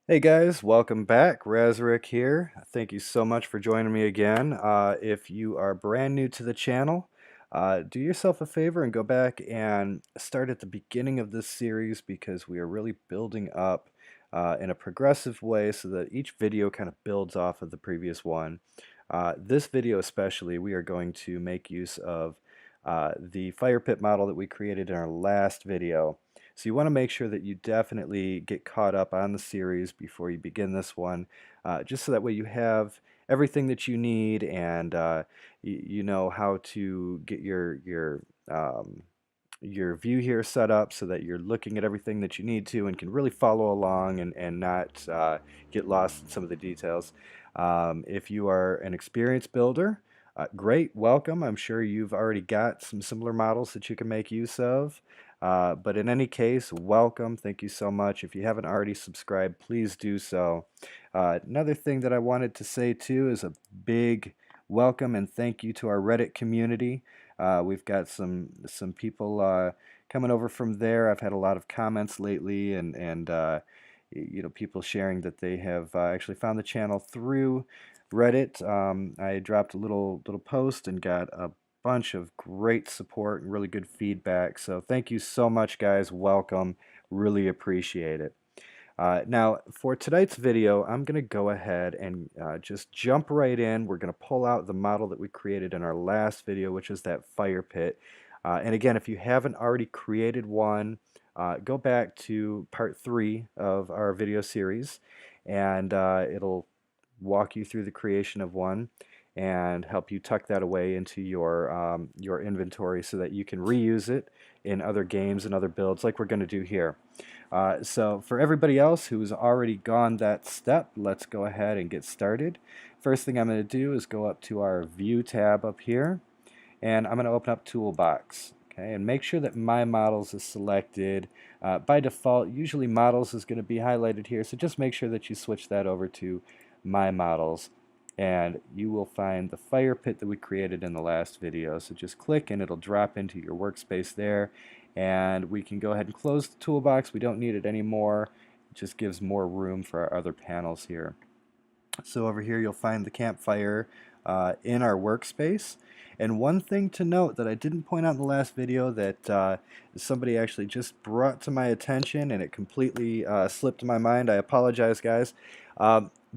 Hey guys, welcome back. Razirek here. Thank you so much for joining me again. If you are brand new to the channel, do yourself a favor and go back and start at the beginning of this series because we are really building up in a progressive way so that each video kind of builds off of the previous one. This video especially, we are going to make use of the fire pit model that we created in our last video. So you want to make sure that you definitely get caught up on the series before you begin this one, just so that way you have everything that you need and you know how to get your view here set up so that you're looking at everything that you need to and can really follow along and not get lost in some of the details. If you are an experienced builder, great, welcome. I'm sure you've already got some similar models that you can make use of. But in any case, welcome. Thank you so much. If you haven't already subscribed, please do so. Another thing that I wanted to say too is a big welcome and thank you to our Reddit community. We've got some people coming over from there. I've had a lot of comments lately, and you know, people sharing that they have actually found the channel through Reddit. I dropped a little post and got a bunch of great support and really good feedback. So thank you so much, guys. Welcome. Really appreciate it. Now, for tonight's video, I'm going to go ahead and just jump right in. We're going to pull out the model that we created in our last video, which is that fire pit. And again, if you haven't already created one, go back to part 3 of our video series, and it'll walk you through the creation of one and help you tuck that away into your inventory so that you can reuse it in other games and other builds like we're going to do here. So for everybody else who's already gone that step, let's go ahead and get started. First thing I'm going to do is go up to our View tab up here, and I'm going to open up Toolbox. Okay, and make sure that My Models is selected. By default, usually Models is going to be highlighted here, so just make sure that you switch that over to My Models, and you will find the fire pit that we created in the last video. So just click and it'll drop into your workspace there, and we can go ahead and close the toolbox. We don't need it anymore. It just gives more room for our other panels here. So over here you'll find the campfire in our workspace. And one thing to note that I didn't point out in the last video that somebody actually just brought to my attention and it completely slipped my mind. I apologize, guys.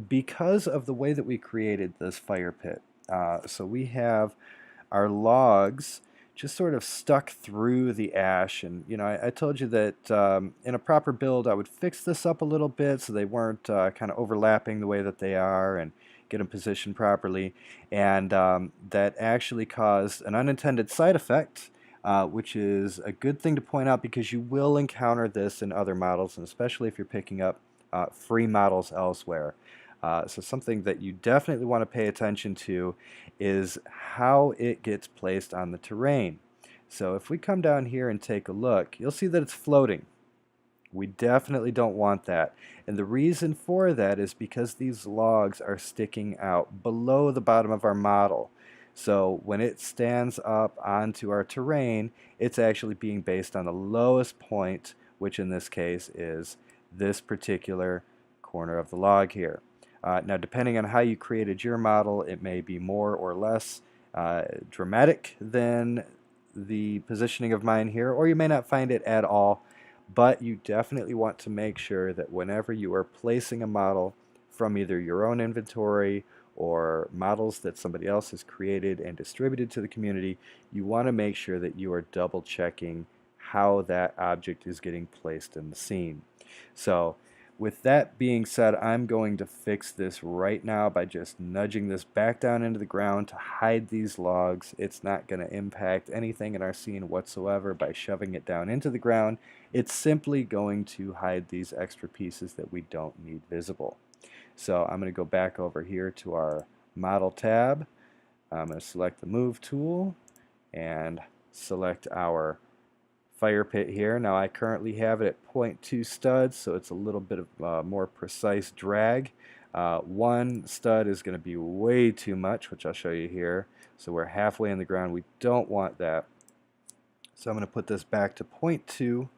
Because of the way that we created this fire pit. So we have our logs just sort of stuck through the ash, and you know, I told you that in a proper build I would fix this up a little bit so they weren't kind of overlapping the way that they are and get them positioned properly, and that actually caused an unintended side effect, which is a good thing to point out because you will encounter this in other models, and especially if you're picking up free models elsewhere. So something that you definitely want to pay attention to is how it gets placed on the terrain. So if we come down here and take a look, you'll see that it's floating. We definitely don't want that. And the reason for that is because these logs are sticking out below the bottom of our model. So when it stands up onto our terrain, it's actually being based on the lowest point, which in this case is this particular corner of the log here. Now, depending on how you created your model, it may be more or less dramatic than the positioning of mine here, or you may not find it at all, but you definitely want to make sure that whenever you are placing a model from either your own inventory or models that somebody else has created and distributed to the community, you want to make sure that you are double checking how that object is getting placed in the scene. So with that being said, I'm going to fix this right now by just nudging this back down into the ground to hide these logs. It's not going to impact anything in our scene whatsoever by shoving it down into the ground. It's simply going to hide these extra pieces that we don't need visible. So I'm going to go back over here to our Model tab. I'm going to select the Move tool and select our fire pit here. Now I currently have it at 0.2 studs, so it's a little bit of more precise drag. One stud is going to be way too much, which I'll show you here. So we're halfway in the ground. We don't want that. So I'm going to put this back to 0.2,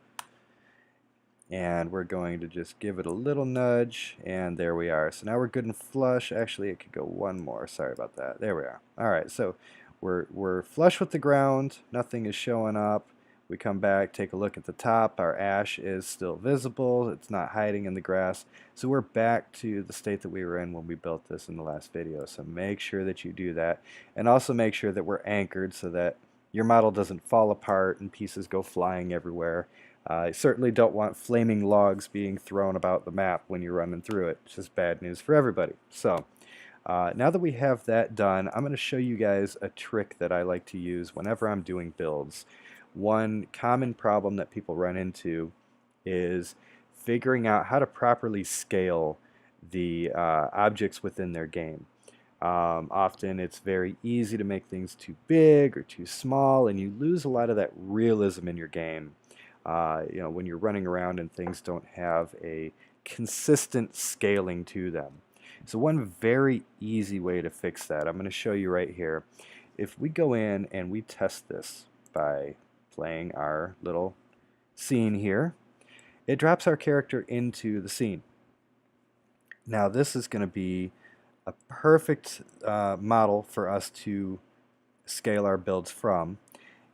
and we're going to just give it a little nudge, and there we are. So now we're good and flush. Actually, it could go one more. Sorry about that. There we are. All right, so we're flush with the ground. Nothing is showing up. We come back, take a look at the top. Our ash is still visible. It's not hiding in the grass. So we're back to the state that we were in when we built this in the last video. So make sure that you do that. And also make sure that we're anchored so that your model doesn't fall apart and pieces go flying everywhere. I certainly don't want flaming logs being thrown about the map when you're running through it. It's just bad news for everybody. So now that we have that done, I'm going to show you guys a trick that I like to use whenever I'm doing builds. One common problem that people run into is figuring out how to properly scale the objects within their game. Often it's very easy to make things too big or too small, and you lose a lot of that realism in your game. When you're running around and things don't have a consistent scaling to them. So one very easy way to fix that, I'm going to show you right here. If we go in and we test this by playing our little scene here, it drops our character into the scene. Now this is going to be a perfect model for us to scale our builds from.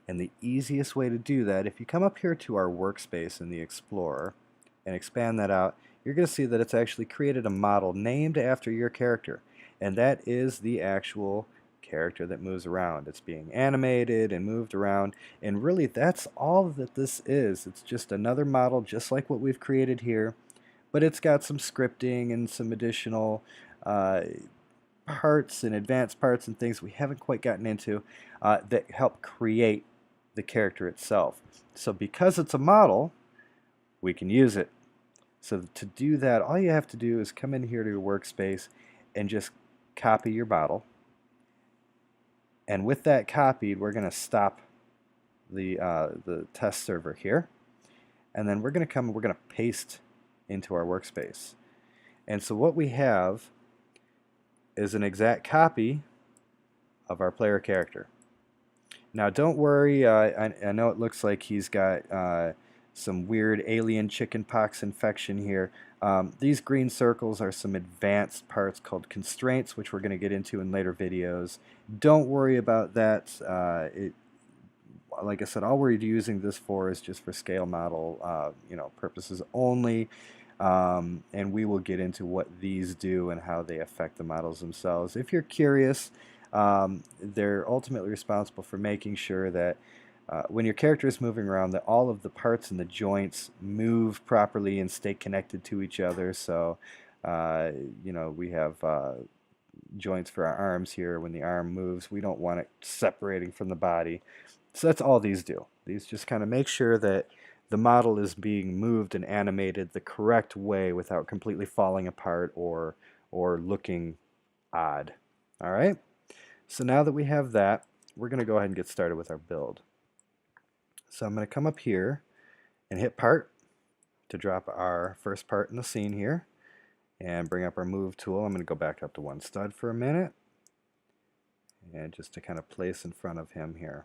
And the easiest way to do that, if you come up here to our workspace in the Explorer and expand that out, you're going to see that it's actually created a model named after your character. And that is the actual character that moves around. It's being animated and moved around, and really that's all that this is. It's just another model just like what we've created here, but it's got some scripting and some additional parts and advanced parts and things we haven't quite gotten into that help create the character itself. So because it's a model, we can use it. So to do that, all you have to do is come in here to your workspace and just copy your model. And with that copied, we're going to stop the test server here. And then we're going to come and we're going to paste into our workspace. And so what we have is an exact copy of our player character. Now don't worry, I know it looks like he's got some weird alien chickenpox infection here. These green circles are some advanced parts called constraints, which we're going to get into in later videos. Don't worry about that. Like I said, all we're using this for is just for scale model purposes only. And we will get into what these do and how they affect the models themselves. If you're curious, they're ultimately responsible for making sure that when your character is moving around, that all of the parts and the joints move properly and stay connected to each other. So, we have joints for our arms here. When the arm moves, we don't want it separating from the body. So that's all these do. These just kind of make sure that the model is being moved and animated the correct way without completely falling apart or looking odd. All right? So now that we have that, we're going to go ahead and get started with our build. So I'm going to come up here and hit part to drop our first part in the scene here and bring up our move tool. I'm going to go back up to one stud for a minute and just to kind of place in front of him here.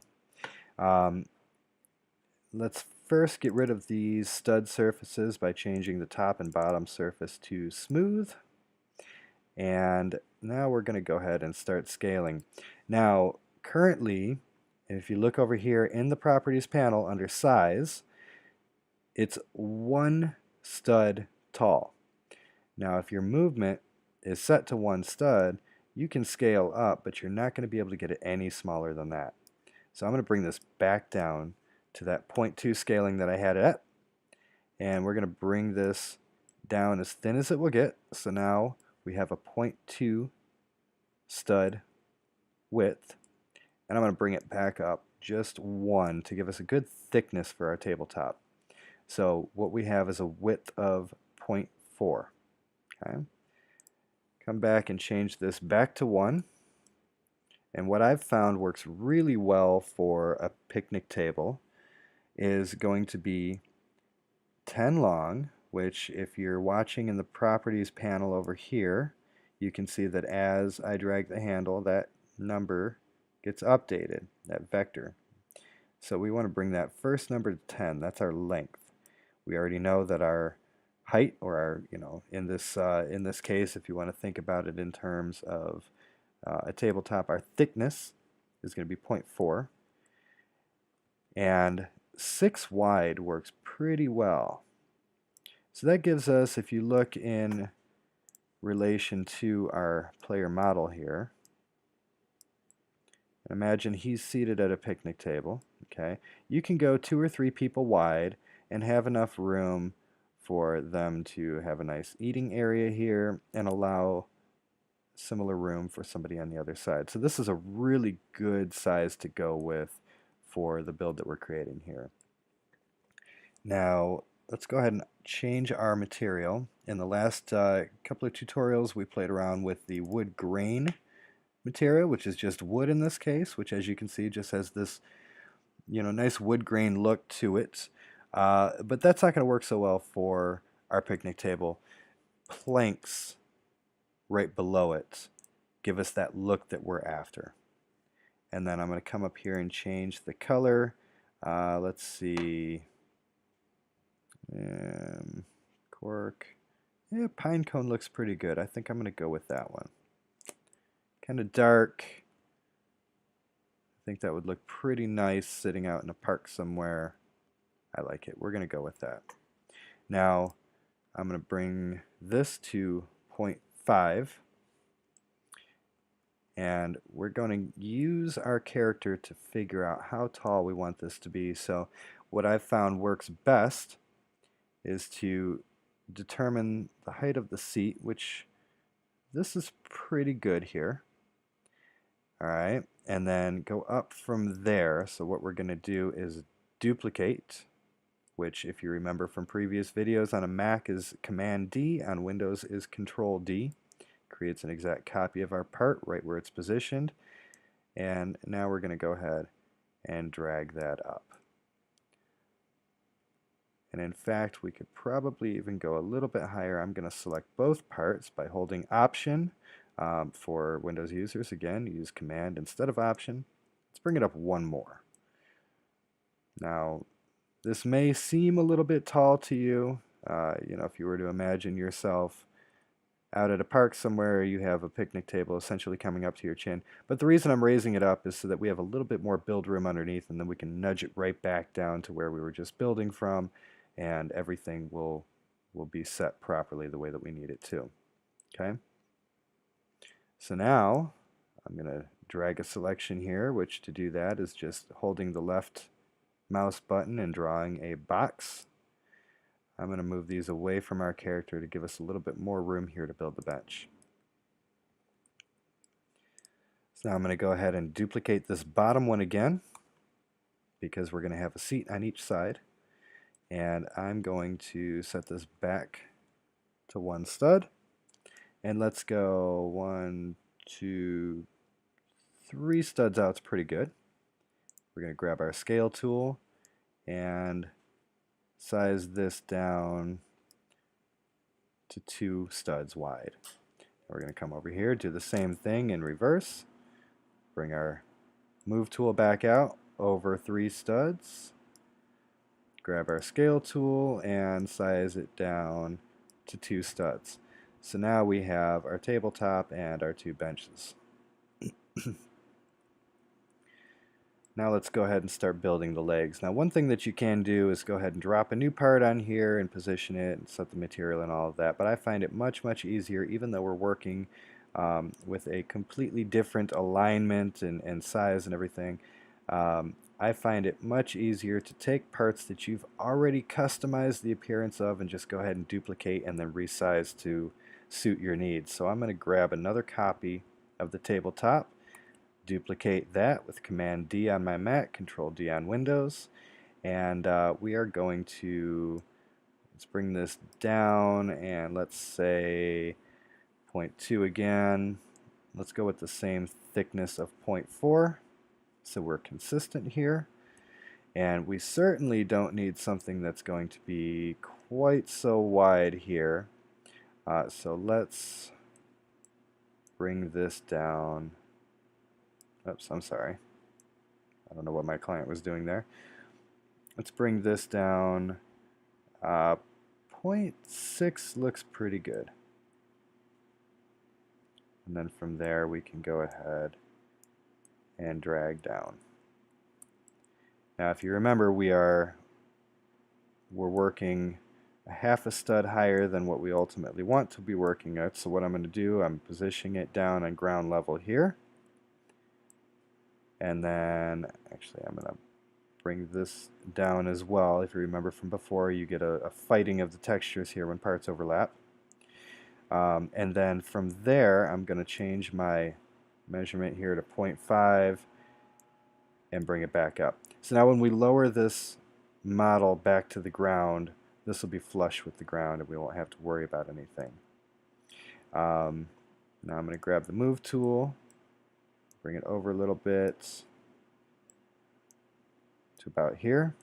Let's first get rid of these stud surfaces by changing the top and bottom surface to smooth. And now we're going to go ahead and start scaling. Now, currently, if you look over here in the Properties panel under Size, it's one stud tall. Now, if your movement is set to one stud, you can scale up, but you're not going to be able to get it any smaller than that. So I'm going to bring this back down to that 0.2 scaling that I had it at, and we're going to bring this down as thin as it will get. So now we have a 0.2 stud width, and I'm going to bring it back up just one to give us a good thickness for our tabletop. So what we have is a width of 0.4. Okay. Come back and change this back to 1. And what I've found works really well for a picnic table is going to be 10 long, which if you're watching in the Properties panel over here, you can see that as I drag the handle, that number gets updated, that vector. So we want to bring that first number to 10. That's our length. We already know that our height, or our, in this case, if you want to think about it in terms of a tabletop, our thickness is going to be 0.4, and 6 wide works pretty well. So that gives us, if you look in relation to our player model here, imagine he's seated at a picnic table. Okay, you can go 2 or 3 people wide and have enough room for them to have a nice eating area here and allow similar room for somebody on the other side. So this is a really good size to go with for the build that we're creating here. Now let's go ahead and change our material. In the last couple of tutorials we played around with the wood grain material, which is just wood in this case, which as you can see just has this nice wood grain look to it. But that's not going to work so well for our picnic table. Planks right below it give us that look that we're after. And then I'm going to come up here and change the color. Let's see. Cork. Yeah, pine cone looks pretty good. I think I'm going to go with that one. Kind of dark. I think that would look pretty nice sitting out in a park somewhere. I like it. We're going to go with that. Now, I'm going to bring this to 0.5. And we're going to use our character to figure out how tall we want this to be. So what I've found works best is to determine the height of the seat, which this is pretty good here. Alright, and then go up from there. So what we're going to do is duplicate, which if you remember from previous videos, on a Mac is Command D, on Windows is Control D. Creates an exact copy of our part right where it's positioned. And now we're going to go ahead and drag that up. And in fact, we could probably even go a little bit higher. I'm going to select both parts by holding Option. For Windows users, again, use Command instead of Option. Let's bring it up one more. Now, this may seem a little bit tall to you. If you were to imagine yourself out at a park somewhere, you have a picnic table essentially coming up to your chin. But the reason I'm raising it up is so that we have a little bit more build room underneath, and then we can nudge it right back down to where we were just building from, and everything will be set properly the way that we need it to. Okay? So now I'm going to drag a selection here, which to do that is just holding the left mouse button and drawing a box. I'm going to move these away from our character to give us a little bit more room here to build the bench. So now I'm going to go ahead and duplicate this bottom one again, because we're going to have a seat on each side. And I'm going to set this back to 1 stud. And let's go 1, 2, 3 studs out. It's pretty good. We're going to grab our scale tool and size this down to 2 studs wide. We're going to come over here, do the same thing in reverse. Bring our move tool back out over 3 studs. Grab our scale tool and size it down to 2 studs. So now we have our tabletop and our 2 benches. Now let's go ahead and start building the legs. Now one thing that you can do is go ahead and drop a new part on here and position it and set the material and all of that, but I find it much easier, even though we're working with a completely different alignment and size and everything. I find it much easier to take parts that you've already customized the appearance of and just go ahead and duplicate and then resize to suit your needs. So I'm going to grab another copy of the tabletop, duplicate that with Command D on my Mac, Control D on Windows, and we are going to, let's bring this down and let's say 0.2 again. Let's go with the same thickness of 0.4 so we're consistent here. And we certainly don't need something that's going to be quite so wide here. So let's bring this down. Oops, I'm sorry. I don't know what my client was doing there. Let's bring this down Uh, 0.6 looks pretty good. And then from there we can go ahead and drag down. Now if you remember, we're working a half a stud higher than what we ultimately want to be working at. So what I'm going to do, I'm positioning it down on ground level here. And then actually I'm going to bring this down as well. If you remember from before, you get a fighting of the textures here when parts overlap. And then from there, I'm going to change my measurement here to 0.5 and bring it back up. So now when we lower this model back to the ground, this will be flush with the ground and we won't have to worry about anything. Now I'm going to grab the move tool, bring it over a little bit to about here,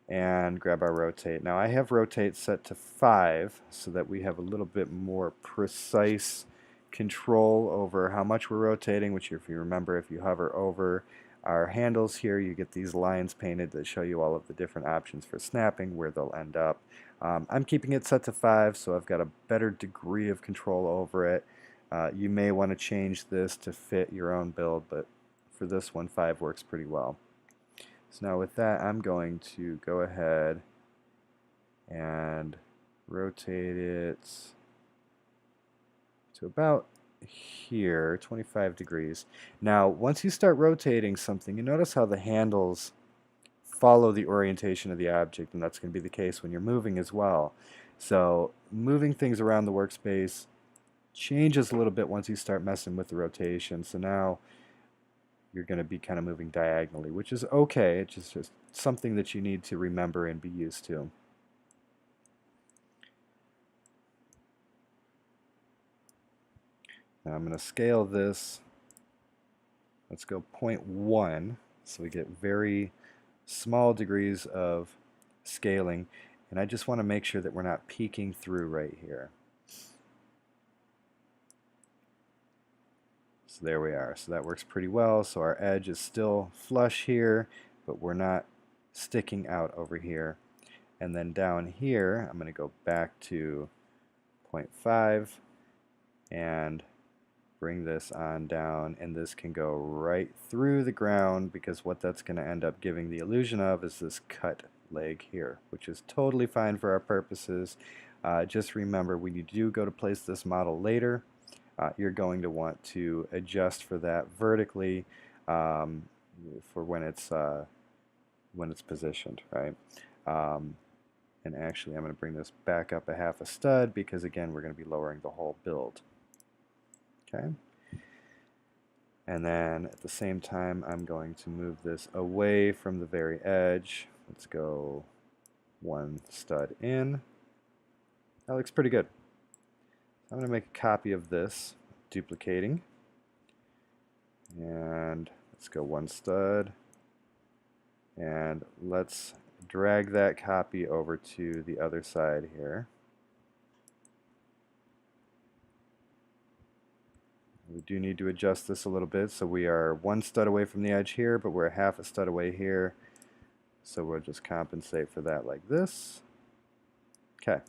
and grab our rotate. Now I have rotate set to 5 so that we have a little bit more precise control over how much we're rotating, which if you remember, if you hover over our handles here, you get these lines painted that show you all of the different options for snapping, where they'll end up. I'm keeping it set to 5 so I've got a better degree of control over it. You may want to change this to fit your own build, but for this one 5 works pretty well. So now with that, I'm going to go ahead and rotate it to about here, 25 degrees. Now, once you start rotating something, you notice how the handles follow the orientation of the object, and that's going to be the case when you're moving as well. So moving things around the workspace changes a little bit once you start messing with the rotation. So now you're going to be kind of moving diagonally, which is okay. It's just something that you need to remember and be used to. Now I'm going to scale this. Let's go 0.1, so we get very small degrees of scaling, and I just want to make sure that we're not peeking through right here. So there we are. So that works pretty well. So our edge is still flush here, but we're not sticking out over here. And then down here, I'm going to go back to 0.5 and bring this on down, and this can go right through the ground, because what that's going to end up giving the illusion of is this cut leg here, which is totally fine for our purposes. Just remember, when you do go to place this model later, you're going to want to adjust for that vertically for when it's positioned, right? And actually, I'm going to bring this back up a half a stud because, again, we're going to be lowering the whole build. Okay. And then at the same time, I'm going to move this away from the very edge. Let's go 1 stud in. That looks pretty good. I'm going to make a copy of this, duplicating. And let's go 1 stud. And let's drag that copy over to the other side here. We do need to adjust this a little bit, so we are 1 stud away from the edge here, but we're a half a stud away here. So we'll just compensate for that like this. Okay.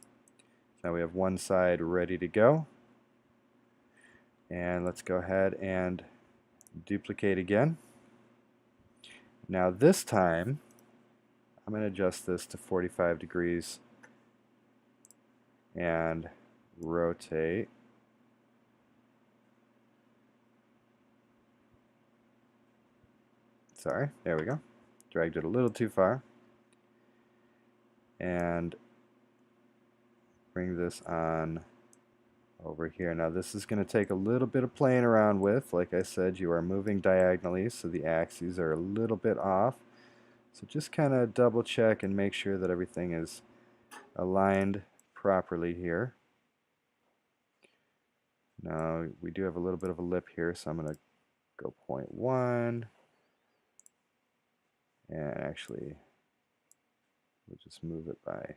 Now we have one side ready to go. And let's go ahead and duplicate again. Now this time, I'm going to adjust this to 45 degrees and rotate. Sorry, there we go. Dragged it a little too far. And bring this on over here. Now this is going to take a little bit of playing around with. Like I said, you are moving diagonally, so the axes are a little bit off. So just kind of double check and make sure that everything is aligned properly here. Now we do have a little bit of a lip here, so I'm going to go 0.1, and actually we'll just move it by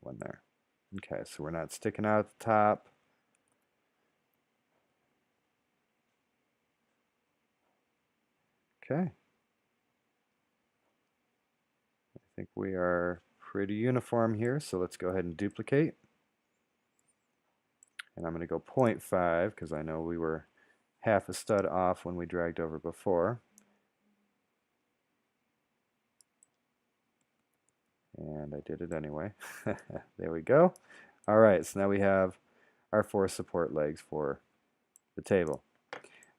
0.1 there. Okay, so we're not sticking out at the top. Okay. think we are pretty uniform here, so let's go ahead and duplicate. And I'm going to go 0.5 because I know we were half a stud off when we dragged over before. And I did it anyway. There we go. All right, so now we have our 4 support legs for the table.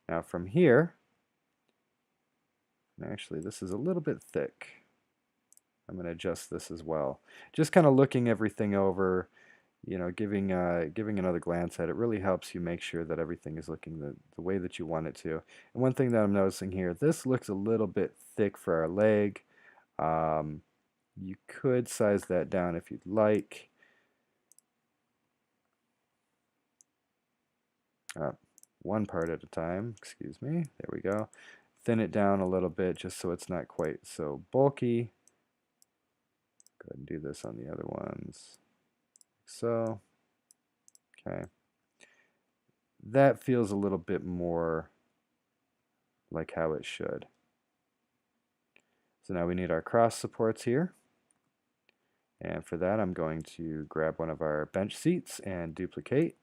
Now from here, and actually this is a little bit thick. I'm going to adjust this as well. Just kind of looking everything over, giving another glance at it really helps you make sure that everything is looking the way that you want it to. And one thing that I'm noticing here, this looks a little bit thick for our leg. You could size that down if you'd like. One part at a time, excuse me. There we go. Thin it down a little bit just so it's not quite so bulky. Go ahead and do this on the other ones. So, okay. That feels a little bit more like how it should. So now we need our cross supports here. And for that, I'm going to grab one of our bench seats and duplicate.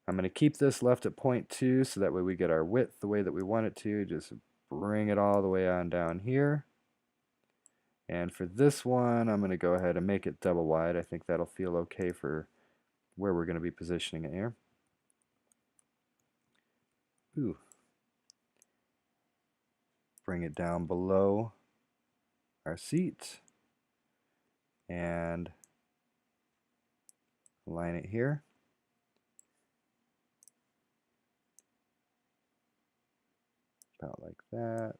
I'm going to keep this left at 0.2 so that way we get our width the way that we want it to. Just bring it all the way on down here. And for this one, I'm going to go ahead and make it double wide. I think that'll feel okay for where we're going to be positioning it here. Ooh. Bring it down below our seat and align it here. About like that.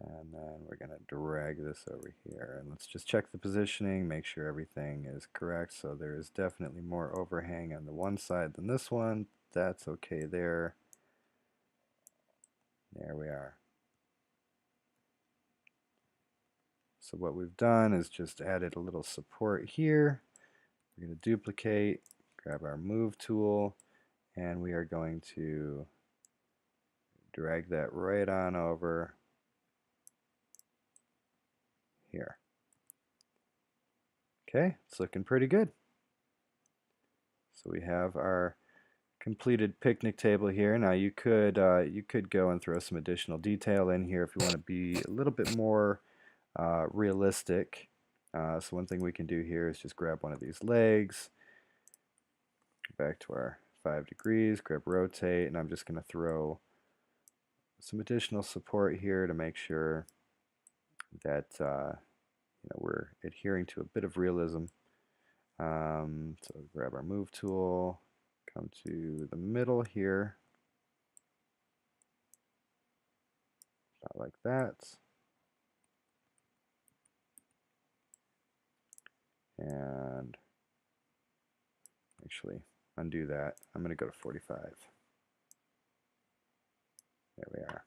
And then we're going to drag this over here. And let's just check the positioning, make sure everything is correct. So there is definitely more overhang on the one side than this one. That's okay there. There we are. So what we've done is just added a little support here. We're going to duplicate, grab our move tool, and we are going to drag that right on over here. Okay, it's looking pretty good. So we have our completed picnic table here. Now you could go and throw some additional detail in here if you want to be a little bit more realistic. So one thing we can do here is just grab one of these legs, go back to our 5 degrees, grab rotate, and I'm just going to throw some additional support here to make sure that we're adhering to a bit of realism. So grab our move tool, come to the middle here, about like that. And actually undo that. I'm going to go to 45. There we are.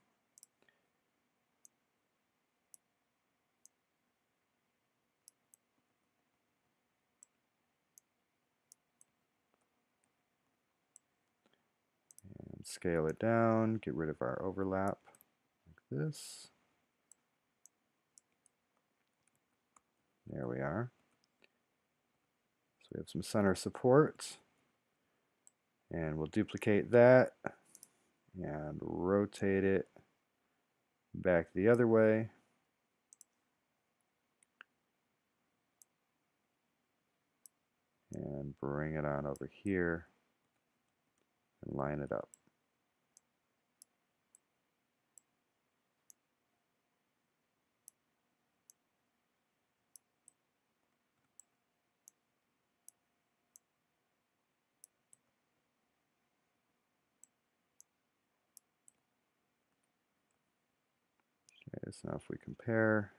And scale it down, get rid of our overlap like this. There we are. So we have some center support. And we'll duplicate that and rotate it back the other way. And bring it on over here and line it up. Okay, so now if we compare,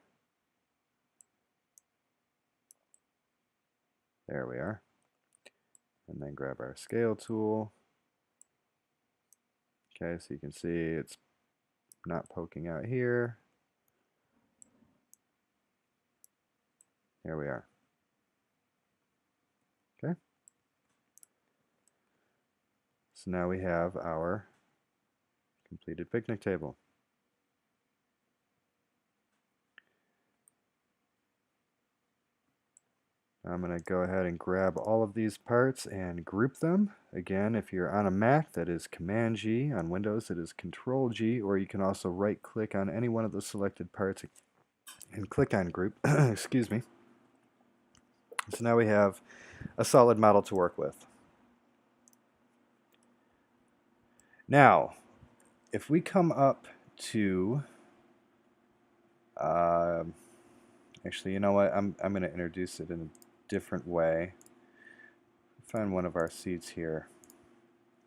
there we are. And then grab our scale tool. Okay, so you can see it's not poking out here. There we are. Okay. So now we have our completed picnic table. I'm going to go ahead and grab all of these parts and group them. Again, if you're on a Mac, that is Command G. On Windows, it is Control G, or you can also right click on any one of the selected parts and click on group. Excuse me. So now we have a solid model to work with. Now, if we come up to, actually, you know what? I'm going to introduce it in a different way. Find one of our seats here.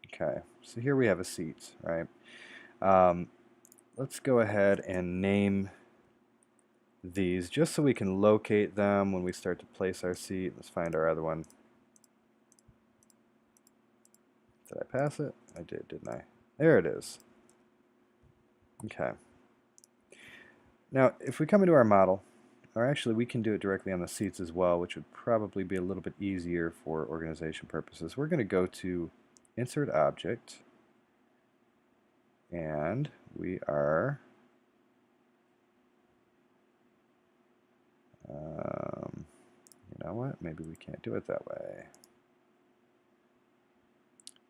Okay, so here we have a seat, right? Let's go ahead and name these just so we can locate them when we start to place our seat. Let's find our other one. Did I pass it? I did, didn't I? There it is. Okay. Now, if we come into our model, or actually we can do it directly on the seats as well, which would probably be a little bit easier for organization purposes. We're going to go to Insert Object, and we are you know what? Maybe we can't do it that way.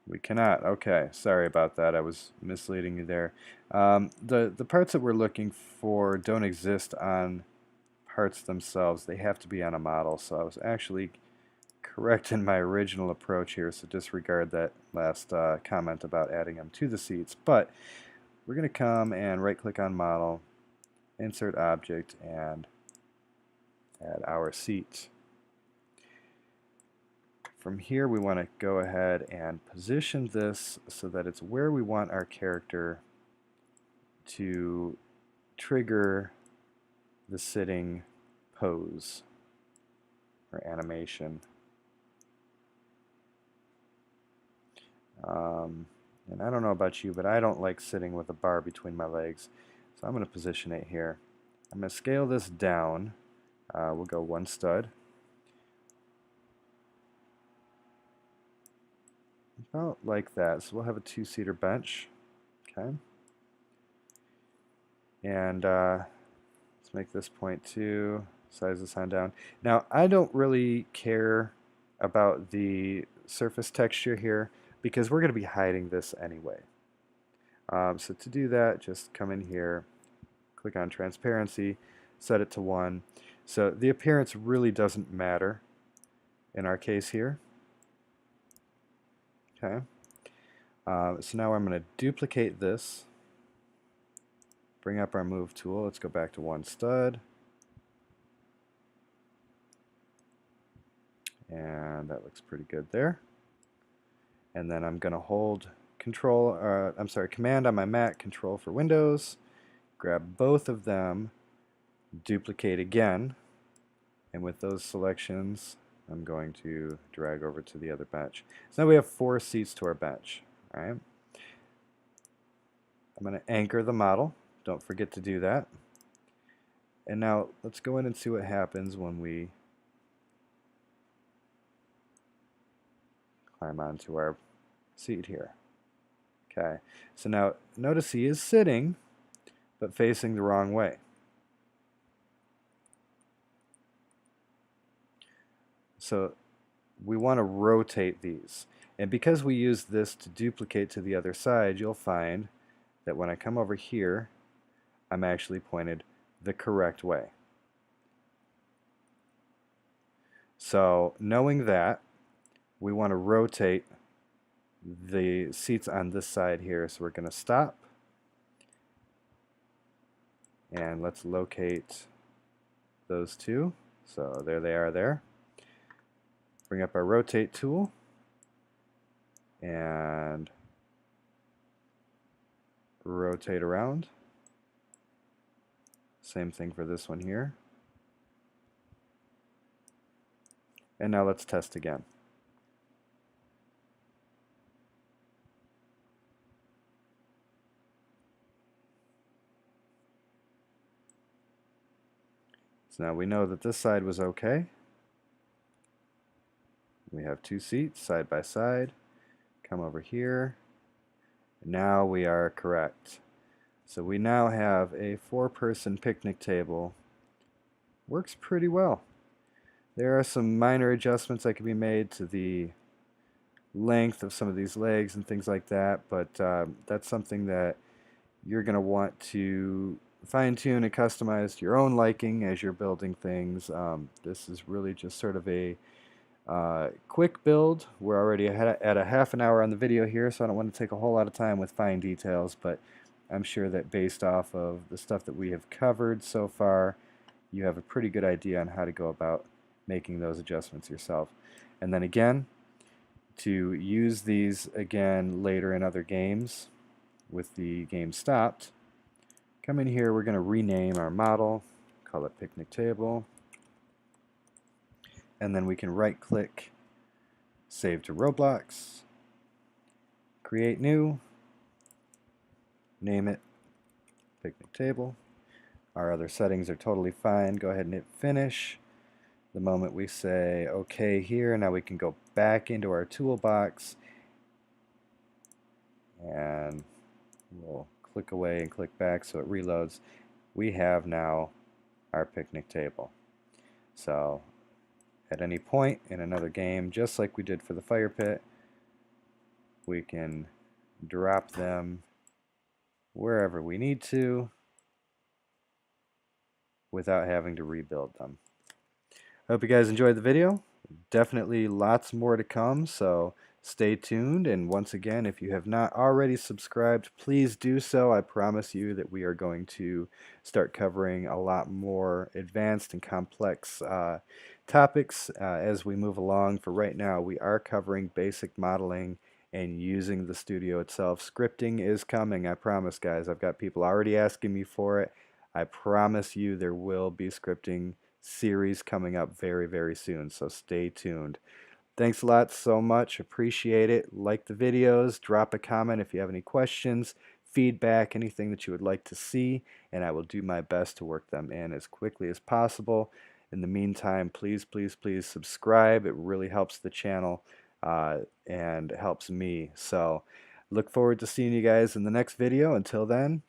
We cannot. Okay, sorry about that. I was misleading you there. The parts that we're looking for don't exist on parts themselves. They have to be on a model. So I was actually correct in my original approach here. So disregard that last comment about adding them to the seats. But we're going to come and right-click on Model, Insert Object, and add our seat. From here, we want to go ahead and position this so that it's where we want our character to trigger the sitting pose or animation. And I don't know about you, but I don't like sitting with a bar between my legs. So I'm going to position it here. I'm going to scale this down. We'll go 1 stud. About like that. So we'll have a 2-seater bench. Okay. And let's make this 0.2. Size this on down. Now, I don't really care about the surface texture here because we're going to be hiding this anyway. So to do that, just come in here, click on Transparency, set it to 1. So the appearance really doesn't matter in our case here. Okay. So now I'm going to duplicate this, bring up our Move tool. Let's go back to 1 stud. And that looks pretty good there. And then I'm going to hold Command on my Mac, Control for Windows, grab both of them, duplicate again, and with those selections, I'm going to drag over to the other bench. So now we have 4 seats to our bench. All right. I'm going to anchor the model. Don't forget to do that. And now let's go in and see what happens when we climb onto our seat here. Okay, so now notice he is sitting, but facing the wrong way. So we want to rotate these. And because we use this to duplicate to the other side, you'll find that when I come over here, I'm actually pointed the correct way. So knowing that, we want to rotate the seats on this side here. So we're going to stop. And let's locate those two. So there they are there. Bring up our rotate tool and rotate around. Same thing for this one here. And now let's test again. So now we know that this side was okay. We have 2 seats side by side. Come over here. Now we are correct. So we now have a 4-person picnic table. Works pretty well. There are some minor adjustments that can be made to the length of some of these legs and things like that, but that's something that you're going to want to fine-tune and customize to your own liking as you're building things. This is really just sort of a quick build. We're already at a half an hour on the video here, so I don't want to take a whole lot of time with fine details, but I'm sure that based off of the stuff that we have covered so far, you have a pretty good idea on how to go about making those adjustments yourself. And then again, to use these again later in other games with the game stopped, come in here, we're going to rename our model, call it picnic table, and then we can right click, save to Roblox, create new, name it picnic table. Our other settings are totally fine. Go ahead and hit finish. The moment we say OK here, now we can go back into our toolbox and we'll click away and click back so it reloads. We have now our picnic table. So at any point in another game, just like we did for the fire pit, we can drop them wherever we need to without having to rebuild them. I hope you guys enjoyed the video. Definitely lots more to come, so stay tuned. And once again, if you have not already subscribed, please do so. I promise you that we are going to start covering a lot more advanced and complex topics as we move along. For right now, we are covering basic modeling and using the studio itself. Scripting is coming, I promise, guys. I've got people already asking me for it. I promise you there will be scripting series coming up very, very soon, so stay tuned. Thanks a lot so much. Appreciate it. Like the videos. Drop a comment if you have any questions, feedback, anything that you would like to see, and I will do my best to work them in as quickly as possible. In the meantime, please, please, please subscribe. It really helps the channel and helps me. So look forward to seeing you guys in the next video. Until then,